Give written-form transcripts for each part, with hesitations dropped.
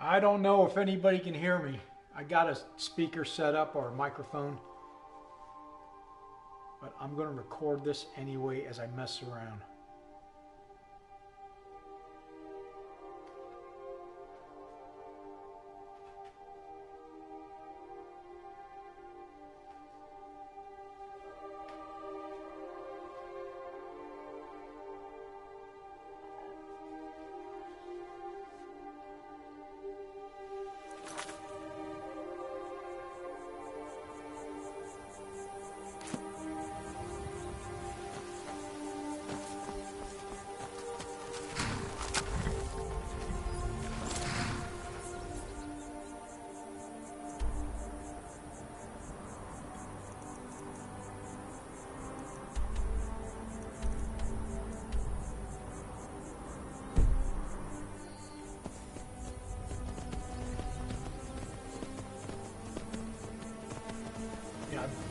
I don't know if anybody can hear me. I got a speaker set up or a microphone, but I'm going to record this anyway as I mess around.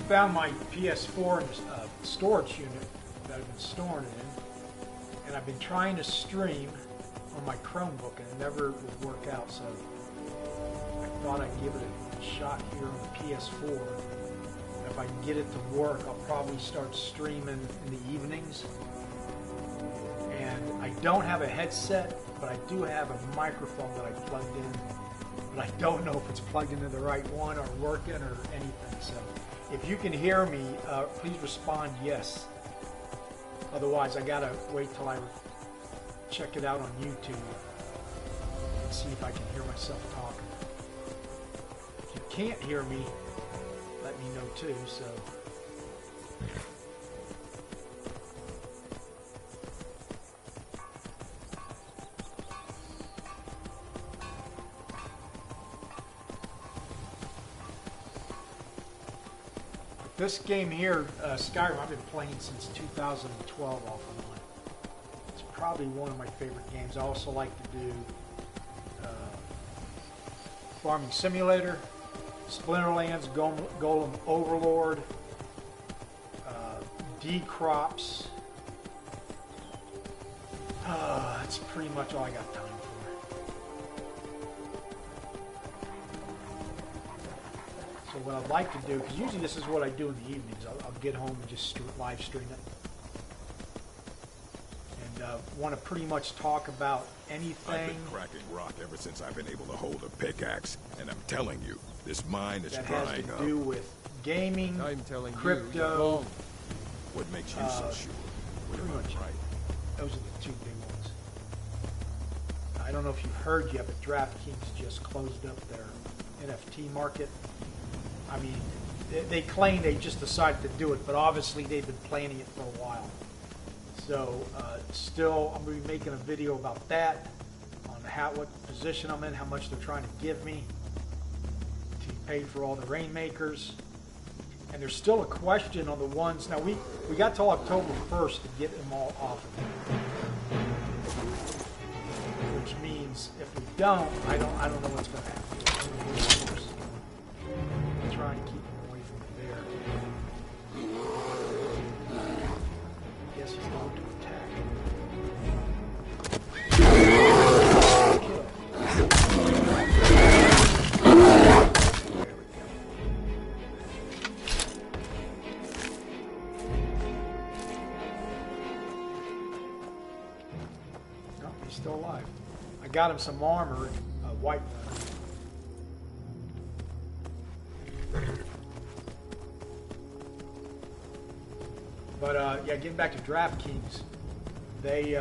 Found my PS4 in a storage unit that I've been storing it in, and I've been trying to stream on my Chromebook and it never would work out, so I thought I'd give it a shot here on the PS4. And if I can get it to work, I'll probably start streaming in the evenings. And I don't have a headset, but I do have a microphone that I plugged in, but I don't know if it's plugged into the right one or working or anything, so if you can hear me, please respond yes. Otherwise, I gotta wait till I check it out on YouTube and see if I can hear myself talking. If you can't hear me, let me know too. So. This game here, Skyrim, I've been playing since 2012 off and on. It's probably one of my favorite games. I also like to do Farming Simulator, Splinterlands, Golem Overlord, D-Crops. That's pretty much all I got time for. So what I'd like to do, because usually this is what I do in the evenings, I'll get home and just live stream it. And want to pretty much talk about anything. I've been cracking rock ever since I've been able to hold a pickaxe, and I'm telling you, this mine is drying up. That has to do with gaming, crypto. What makes you so sure? Pretty much right. Those are the two big ones. I don't know if you've heard yet, but DraftKings just closed up their NFT market. I mean, they claim they just decided to do it, but obviously they've been planning it for a while. So still, I'm going to be making a video about that, on what position I'm in, how much they're trying to give me to pay for all the rainmakers. And there's still a question on the ones. Now, we got till October 1st to get them all off of it. Which means if we don't, I don't know what's going to happen. Trying to keep him away from there. I guess he's going to attack. There we go. No, he's still alive. I got him some armor, white one. But yeah, getting back to DraftKings, they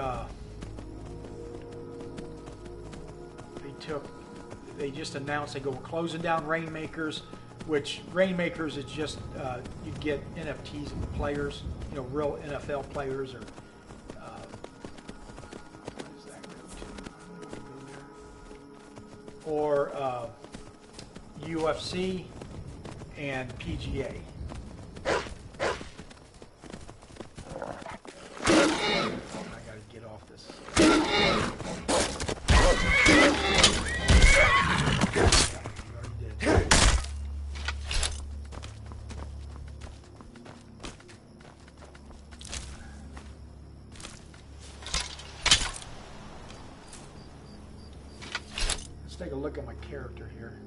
just announced we're closing down Rainmakers, which Rainmakers is just you get NFTs of the players, real NFL players, or what does that go to? Or UFC and PGA. look at my character here.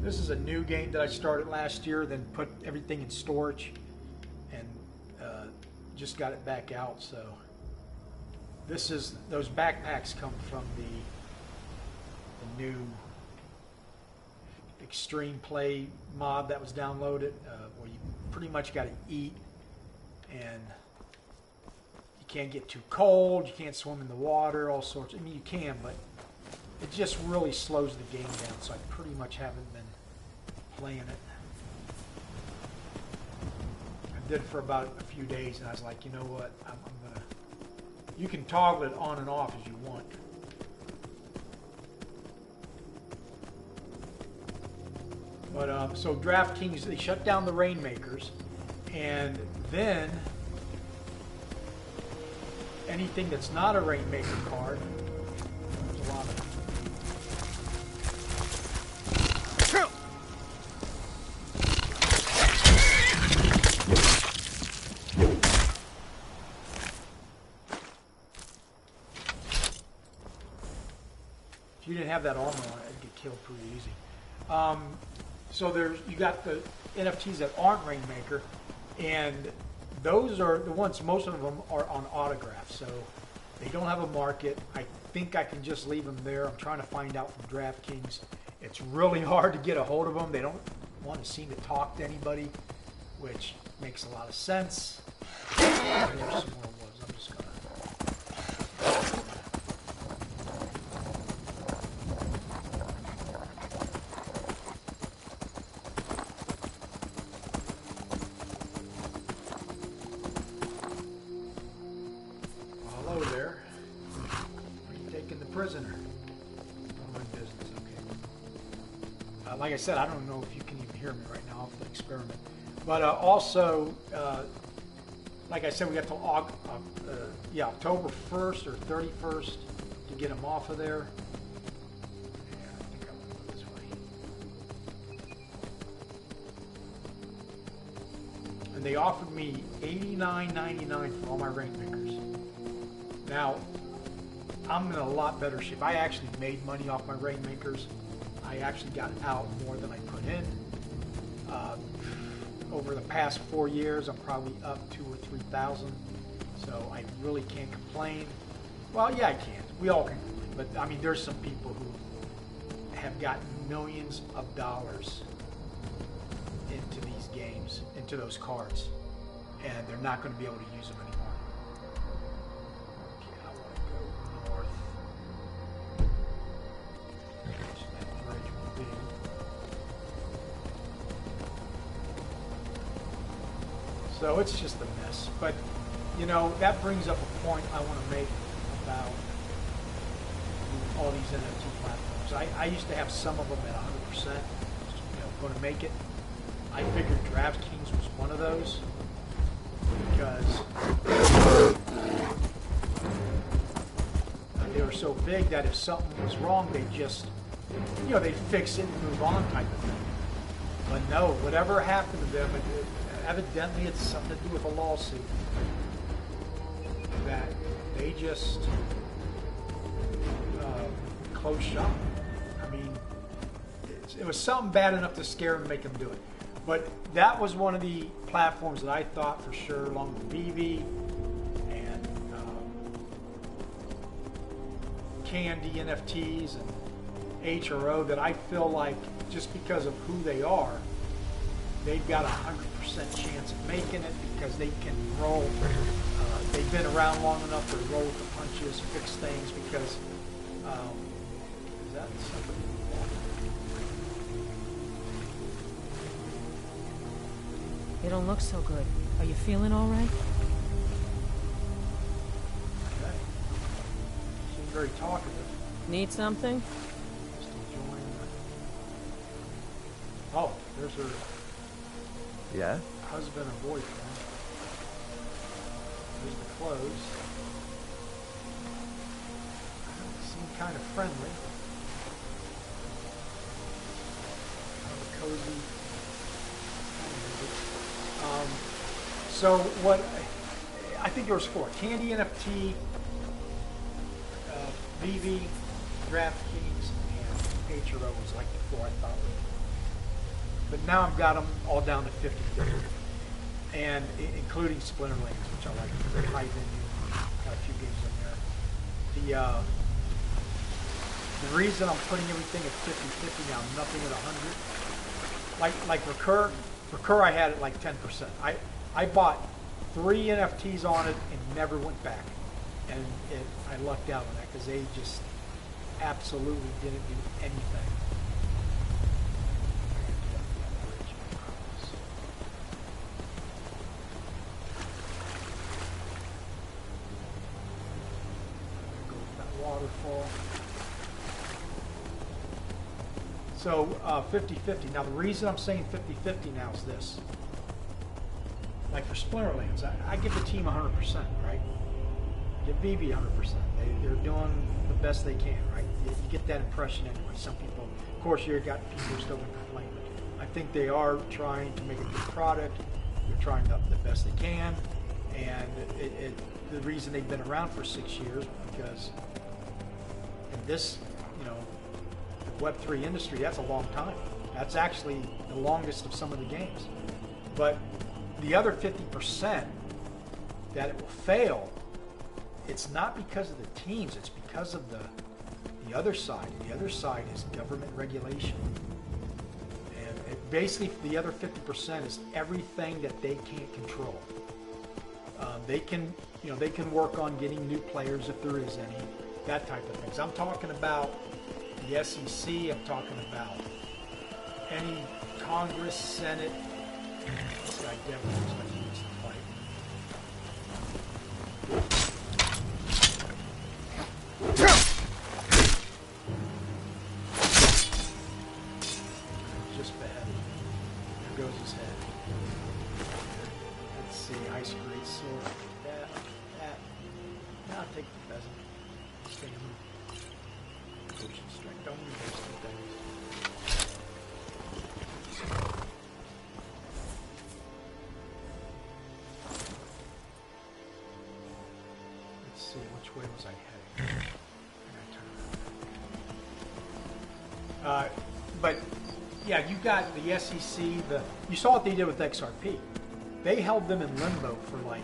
This is a new game that I started last year, then put everything in storage, and just got it back out. So this is, those backpacks come from the new extreme play mod that was downloaded, where you pretty much got to eat, and you can't get too cold, you can't swim in the water, all sorts. I mean, you can, but it just really slows the game down, so I pretty much haven't been playing it. I did it for about a few days, and I was like, you know what, I'm gonna, you can toggle it on and off as you want. But so DraftKings, they shut down the Rainmakers, and then anything that's not a Rainmaker card, there's a lot of them. If you didn't have that armor on, I'd get killed pretty easy. So there's, you got the NFTs that aren't Rainmaker, and those are the ones, most of them are on autographs, so they don't have a market. I think I can just leave them there. I'm trying to find out from DraftKings. It's really hard to get a hold of them. They don't want to seem to talk to anybody, which makes a lot of sense. There's some more wolves. I'm just gonna... Hello there. Are you taking the prisoner? Oh, my business, okay. Like I said, I don't know if you can even hear me right now off the experiment. But also, like I said, we got till October 1st or 31st to get them off of there. Yeah, I think I'm going to go this way. And they offered me $89.99 for all my Rainmakers. Now, I'm in a lot better shape. I actually made money off my Rainmakers. I actually got out more than I put in. Over the past 4 years, I'm probably up 2,000 or 3,000. So I really can't complain. Well, yeah, I can. We all can complain. But I mean, there's some people who have gotten millions of dollars into these games, into those cards, and they're not going to be able to use them anymore. Okay, I want to go north. That bridge will be. So it's just a mess. But, you know, that brings up a point I want to make about all these NFT platforms. I used to have some of them at 100%, going to make it. I figured DraftKings was one of those because they were so big that if something was wrong, they just, they'd fix it and move on type of thing. But no, whatever happened to them, evidently it's something to do with a lawsuit that they just closed shop. I mean, it was something bad enough to scare them and make them do it. But that was one of the platforms that I thought for sure, along with Veve and Candy NFTs and HRO, that I feel like just because of who they are, they've got a 100% chance of making it because they can roll. They've been around long enough to roll with the punches, fix things. Because is that something? You don't look so good. Are you feeling all right? Okay. Seems very talkative. Need something? Just enjoying the... Oh, there's her. Yeah? Husband or boyfriend. There's the clothes. Seem kind of friendly. Kind of cozy. So what I think there was 4. Candy NFT, Veve, DraftKings, and HRO was like the 4 I thought were. But now I've got them all down to 50/50, and including Splinterlands, which I like. Very high venue, got a few games in there. The reason I'm putting everything at 50/50 now, nothing at 100. Like Recur I had it like 10%. I bought 3 NFTs on it and never went back, and I lucked out on that because they just absolutely didn't do anything. Go with that waterfall. So 50/50. Now the reason I'm saying 50/50 now is this. Like for Splinterlands, I give the team 100%, right? Give Veve 100%. They're doing the best they can, right? You get that impression anyway. Some people, of course, you've got people who are still going to complain, but I think they are trying to make a good product. They're trying the best they can, and the reason they've been around for 6 years because in this, the Web3 industry, that's a long time. That's actually the longest of some of the games. But the other 50% that it will fail, it's not because of the teams, it's because of the other side. And the other side is government regulation. And basically the other 50% is everything that they can't control. They can work on getting new players if there is any, that type of things. I'm talking about the SEC, I'm talking about any Congress, Senate. This guy definitely looks like he needs to fight. Just beheaded. There goes his head. Let's see, ice great sword. That. Now I'll take the pheasant. Stamina. Potion strength. Don't need those two things. Let's see, which way was I heading? But yeah, you got the SEC. You saw what they did with XRP. They held them in limbo for like,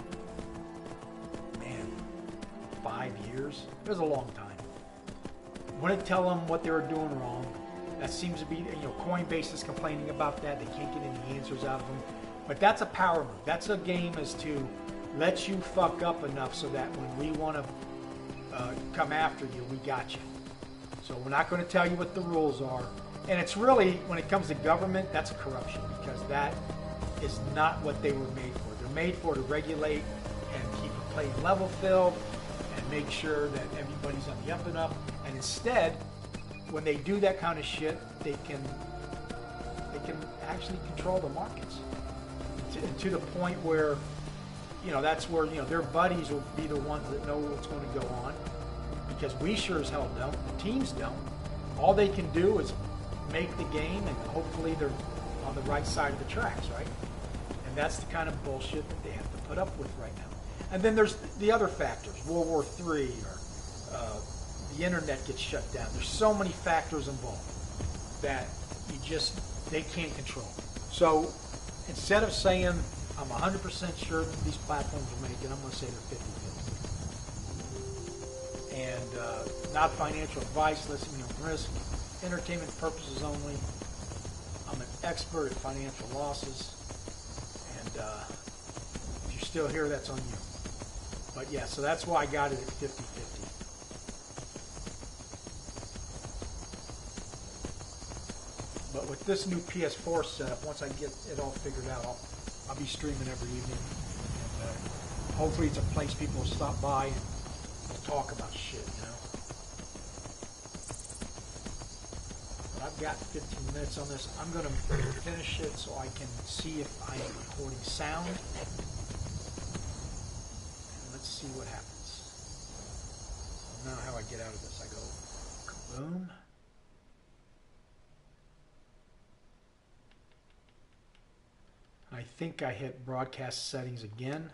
5 years. It was a long time. Wouldn't tell them what they were doing wrong. That seems to be, Coinbase is complaining about that. They can't get any answers out of them. But that's a power move. That's a game as to let you fuck up enough so that when we want to come after you, we got you. So we're not going to tell you what the rules are. And it's really, when it comes to government, that's a corruption because that is not what they were made for. They're made for to regulate and keep the playing level filled and make sure that everybody's on the up and up. And instead, when they do that kind of shit, they can actually control the markets to the point where, that's where, their buddies will be the ones that know what's going to go on because we sure as hell don't. The teams don't. All they can do is make the game and hopefully they're on the right side of the tracks, right? And that's the kind of bullshit that they have to put up with right now. And then there's the other factors, World War III or the internet gets shut down. There's so many factors involved that they can't control. So instead of saying I'm 100% sure that these platforms will make it, I'm going to say they're 50/50. And not financial advice, listening on risk, entertainment purposes only. I'm an expert at financial losses. And if you're still here, that's on you. But yeah, so that's why I got it at 50/50. But with this new PS4 setup, once I get it all figured out, I'll be streaming every evening. And hopefully it's a place people will stop by and we'll talk about shit, But I've got 15 minutes on this. I'm going to finish it so I can see if I am recording sound. Let's see what happens. So now how I get out of this, I go kaboom. I think I hit broadcast settings again.